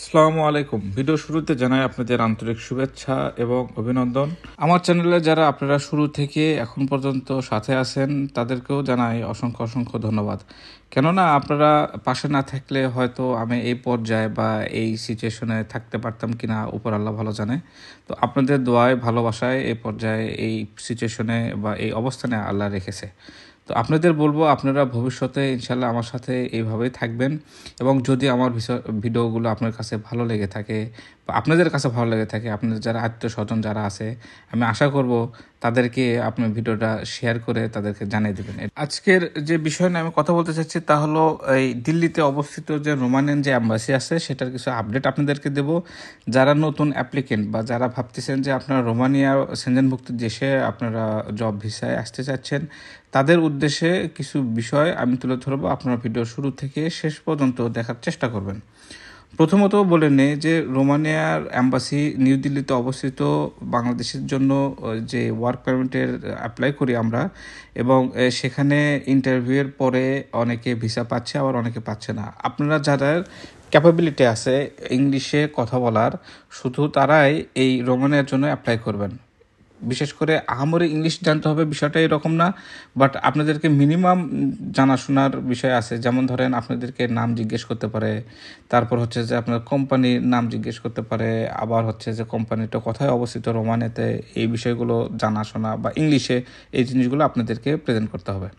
আসসালামু আলাইকুম। ভিডিও শুরুতে জানাই আপনাদের আন্তরিক শুভেচ্ছা এবং অভিনন্দন। আমার চ্যানেলে যারা আপনারা শুরু থেকে এখন পর্যন্ত সাথে আছেন তাদেরকেও জানাই অসংখ্য অসংখ্য ধন্যবাদ। কেননা আপনারা পাশে না থাকলে হয়তো আমি এই পর্যায়ে বা এই সিচুয়েশনে থাকতে পারতাম কিনা উপর আল্লাহ ভালো জানে। তো আপনাদের দোয়ায় ভালোবাসায় এই পর্যায়ে এই সিচুয়েশনে বা এই অবস্থানে আল্লাহ রেখেছে। তো আপনাদের বলবো আপনারা ভবিষ্যতে ইনশাল্লাহ আমার সাথে এইভাবেই থাকবেন এবং যদি আমার ভিডিওগুলো আপনার কাছে ভালো লেগে থাকে বা আপনাদের কাছে ভালো লেগে থাকে, আপনাদের যারা আত্মীয় স্বজন যারা আছে, আমি আশা করব তাদেরকে আপনার ভিডিওটা শেয়ার করে তাদেরকে জানিয়ে দেবেন। আজকের যে বিষয় নিয়ে আমি কথা বলতে চাচ্ছি তা হলো এই দিল্লিতে অবস্থিত যে রোমানিয়ান যে অ্যাম্বাসি আছে সেটার কিছু আপডেট আপনাদেরকে দেব। যারা নতুন অ্যাপ্লিকেন্ট বা যারা ভাবতেছেন যে আপনারা রোমানিয়া সেনজেনভুক্ত দেশে আপনারা জব ভিসায় আসতে চাচ্ছেন, তাদের উদ্দেশ্যে কিছু বিষয় আমি তুলে ধরবো। আপনারা ভিডিও শুরু থেকে শেষ পর্যন্ত দেখার চেষ্টা করবেন। প্রথমত বলে নেই যে রোমানিয়ার অ্যাম্বাসি নিউ দিল্লিতে অবস্থিত। বাংলাদেশের জন্য যে ওয়ার্ক পারমিটের অ্যাপ্লাই করি আমরা, এবং সেখানে ইন্টারভিউয়ের পরে অনেকে ভিসা পাচ্ছে আবার অনেকে পাচ্ছে না। আপনারা যারা ক্যাপাবিলিটি আছে ইংলিশে কথা বলার, শুধু তারাই এই রোমানিয়ার জন্য অ্যাপ্লাই করবেন। বিশেষ করে আহামরি ইংলিশ জানতে হবে বিষয়টা এরকম না, বাট আপনাদেরকে মিনিমাম জানাশোনার বিষয় আছে। যেমন ধরেন আপনাদেরকে নাম জিজ্ঞেস করতে পারে, তারপর হচ্ছে যে আপনার কোম্পানির নাম জিজ্ঞেস করতে পারে, আবার হচ্ছে যে কোম্পানিটা কোথায় অবস্থিত রোমানিয়াতে, এই বিষয়গুলো জানাশোনা বা ইংলিশে এই জিনিসগুলো আপনাদেরকে প্রেজেন্ট করতে হবে।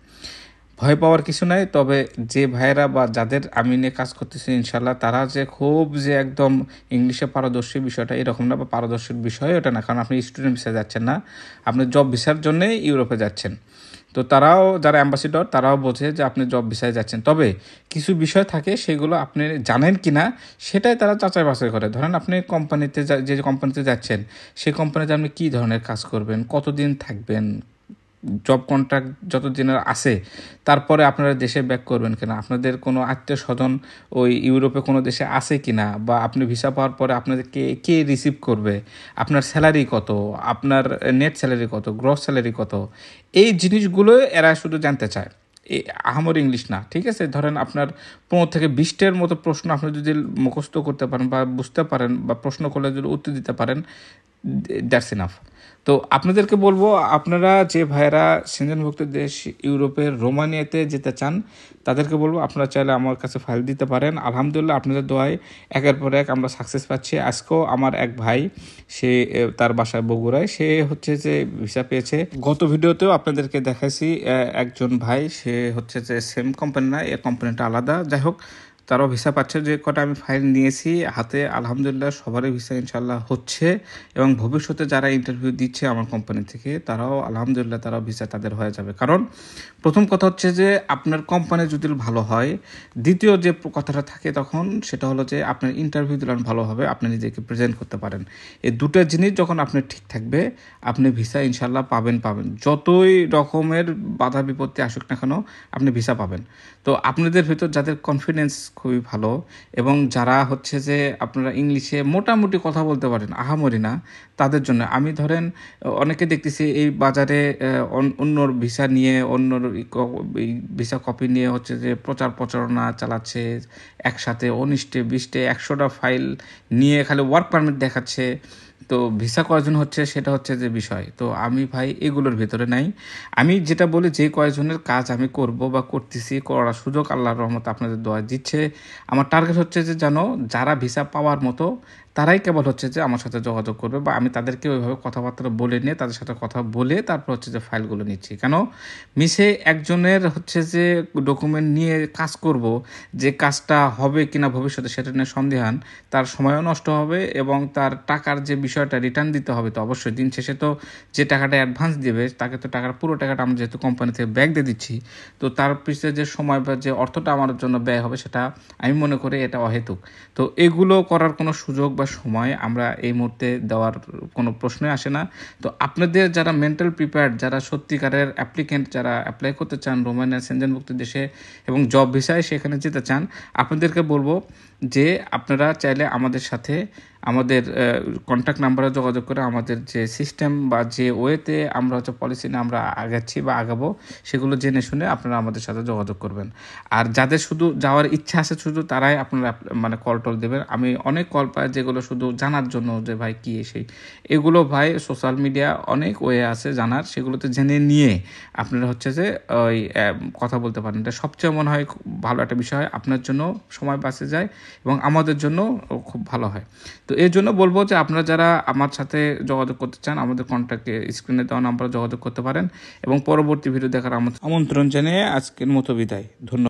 ভয় পাওয়ার কিছু নাই। তবে যে ভাইয়েরা বা যাদের আমি নিয়ে কাজ করতেছি ইনশাল্লাহ তারা যে খুব যে একদম ইংলিশে পারদর্শী, বিষয়টা এরকম না, বা পারদর্শীর বিষয় এটা না। কারণ আপনি স্টুডেন্ট ভিসায় যাচ্ছেন না, আপনি জব ভিসার জন্যই ইউরোপে যাচ্ছেন। তো তারাও যারা অ্যাম্বাসিডর তারাও বোঝে যে আপনি জব ভিসায় যাচ্ছেন। তবে কিছু বিষয় থাকে সেগুলো আপনি জানেন কি না সেটাই তারা যাচাই বাছাই করে। ধরেন আপনি কোম্পানিতে যে কোম্পানিতে যাচ্ছেন সেই কোম্পানিতে আপনি কী ধরনের কাজ করবেন, কতদিন থাকবেন, জব কন্ট্রাক্ট যতদিনের আছে, তারপরে আপনারা দেশে ব্যাক করবেন কিনা, আপনাদের কোনো আত্মীয় স্বজন ওই ইউরোপে কোনো দেশে আছে কিনা, বা আপনি ভিসা পাওয়ার পরে আপনাদেরকে কে রিসিভ করবে, আপনার স্যালারি কত, আপনার নেট স্যালারি কত, গ্রস স্যালারি কত, এই জিনিসগুলো এরা শুধু জানতে চায়। এই আহামর ইংলিশ না, ঠিক আছে। ধরেন আপনার 15 থেকে 20টার মতো প্রশ্ন আপনি যদি মুখস্থ করতে পারেন বা বুঝতে পারেন বা প্রশ্ন করলে যদি উত্তর দিতে পারেন, দ্যাটস ইনাফ। তো আপনাদেরকে বলবো আপনারা যে ভাইয়েরা সেনজেনভুক্ত দেশ ইউরোপের রোমানিয়াতে যেতে চান তাদেরকে বলবো আপনারা চাইলে আমার কাছে ফাইল দিতে পারেন। আলহামদুলিল্লাহ আপনাদের দোয়ায় একের পর এক আমরা সাকসেস পাচ্ছি। আজকেও আমার এক ভাই, সে তার বাসায় বগুড়ায়, সে হচ্ছে যে ভিসা পেয়েছে। গত ভিডিওতেও আপনাদেরকে দেখাইছি একজন ভাই, সে হচ্ছে যে সেম কোম্পানি না, এর কোম্পানিটা আলাদা। যাই হোক, তারাও ভিসা পাচ্ছে। যে কটা আমি ফাইল নিয়েছি হাতে, আলহামদুলিল্লাহ সবারই ভিসা ইনশাল্লাহ হচ্ছে, এবং ভবিষ্যতে যারা ইন্টারভিউ দিচ্ছে আমার কোম্পানি থেকে তারাও আলহামদুলিল্লাহ তারাও ভিসা তাদের হয়ে যাবে। কারণ প্রথম কথা হচ্ছে যে আপনার কোম্পানি যদি ভালো হয়, দ্বিতীয় যে কথাটা থাকে তখন সেটা হলো যে আপনার ইন্টারভিউ দিলেন ভালো হবে, আপনি নিজেকে প্রেজেন্ট করতে পারেন। এই দুটো জিনিস যখন আপনি ঠিক থাকবে আপনি ভিসা ইনশাল্লাহ পাবেন। যতই রকমের বাধা বিপত্তি আসুক না কেন আপনি ভিসা পাবেন। তো আপনাদের ভিতর যাদের কনফিডেন্স খুবই ভালো এবং যারা হচ্ছে যে আপনারা ইংলিশে মোটামুটি কথা বলতে পারেন, আহামরি না, তাদের জন্য আমি ধরেন অনেকে দেখতেছি এই বাজারে অন্যর ভিসা নিয়ে, অন্যর ভিসা কপি নিয়ে হচ্ছে যে প্রচার প্রচারণা চালাচ্ছে, একসাথে 19টে 20টে 100টা ফাইল নিয়ে খালি ওয়ার্ক পারমিট দেখাচ্ছে। তো ভিসা কয়জন হচ্ছে সেটা হচ্ছে যে বিষয়। তো আমি ভাই এগুলোর ভেতরে নাই। আমি যেটা বলি, যে কয়জনের কাজ আমি করব বা করতেছি, করার সুযোগ আল্লাহর রহমত আপনাদের দোয়া দিচ্ছে। আমার টার্গেট হচ্ছে যে জানো যারা ভিসা পাওয়ার মতো তারাই কেবল হচ্ছে যে আমার সাথে যোগাযোগ করবে, বা আমি তাদেরকে ওইভাবে কথাবার্তা বলে নিয়ে তাদের সাথে কথা বলে তারপর হচ্ছে যে ফাইলগুলো নিচ্ছি। কেন মিশে একজনের হচ্ছে যে ডকুমেন্ট নিয়ে কাজ করব, যে কাজটা হবে কিনা ভবিষ্যতে সেটা নিয়ে সন্দেহান, তার সময়ও নষ্ট হবে এবং তার টাকার যে বিষয়টা রিটার্ন দিতে হবে। তো অবশ্যই দিন শেষে তো যে টাকাটা অ্যাডভান্স দেবে তাকে তো টাকার পুরো টাকাটা আমরা যেহেতু কোম্পানি থেকে ব্যাক দিয়ে দিচ্ছি, তো তার পিছনে যে সময় বা যে অর্থটা আমার জন্য ব্যয় হবে সেটা আমি মনে করি এটা অহেতুক। তো এগুলো করার কোনো সুযোগ বা সময় আমরা এই মুহূর্তে দেওয়ার কোনো প্রশ্নই আসে না। তো আপনাদের যারা মেন্টাল প্রিপেয়ার্ড, যারা সত্যিকারের অ্যাপ্লিকেন্ট, যারা অ্যাপ্লাই করতে চান রোমানিয়া সেনজেনভুক্ত দেশে এবং জব ভিসায় সেখানে যেতে চান, আপনাদেরকে বলবো যে আপনারা চাইলে আমাদের সাথে আমাদের কন্ট্যাক্ট নাম্বারে যোগাযোগ করে আমাদের যে সিস্টেম বা যে ওয়েতে আমরা হচ্ছে পলিসি নিয়ে আমরা আগাচ্ছি বা আগাবো সেগুলো জেনে শুনে আপনারা আমাদের সাথে যোগাযোগ করবেন। আর যাদের শুধু যাওয়ার ইচ্ছা আছে শুধু তারাই আপনারা মানে কল টল দেবেন। আমি অনেক কল পাই যেগুলো শুধু জানার জন্য যে ভাই কী সেই, এগুলো ভাই সোশ্যাল মিডিয়া অনেক ওয়ে আছে জানার, সেগুলোতে জেনে নিয়ে আপনারা হচ্ছে যে ওই কথা বলতে পারেন। এটা সবচেয়ে মনে হয় খুব ভালো একটা বিষয়, আপনার জন্য সময় বাঁচে যায় এবং আমাদের জন্য খুব ভালো হয়। তো এর জন্য বলবো যে আপনারা যারা আমার সাথে যোগাযোগ করতে চান আমাদের কন্ট্যাক্টে স্ক্রিনে দেওয়া নাম্বারে যোগাযোগ করতে পারেন এবং পরবর্তী ভিডিও দেখার আমন্ত্রণ জানিয়ে আজকের মতো বিদায়। ধন্যবাদ।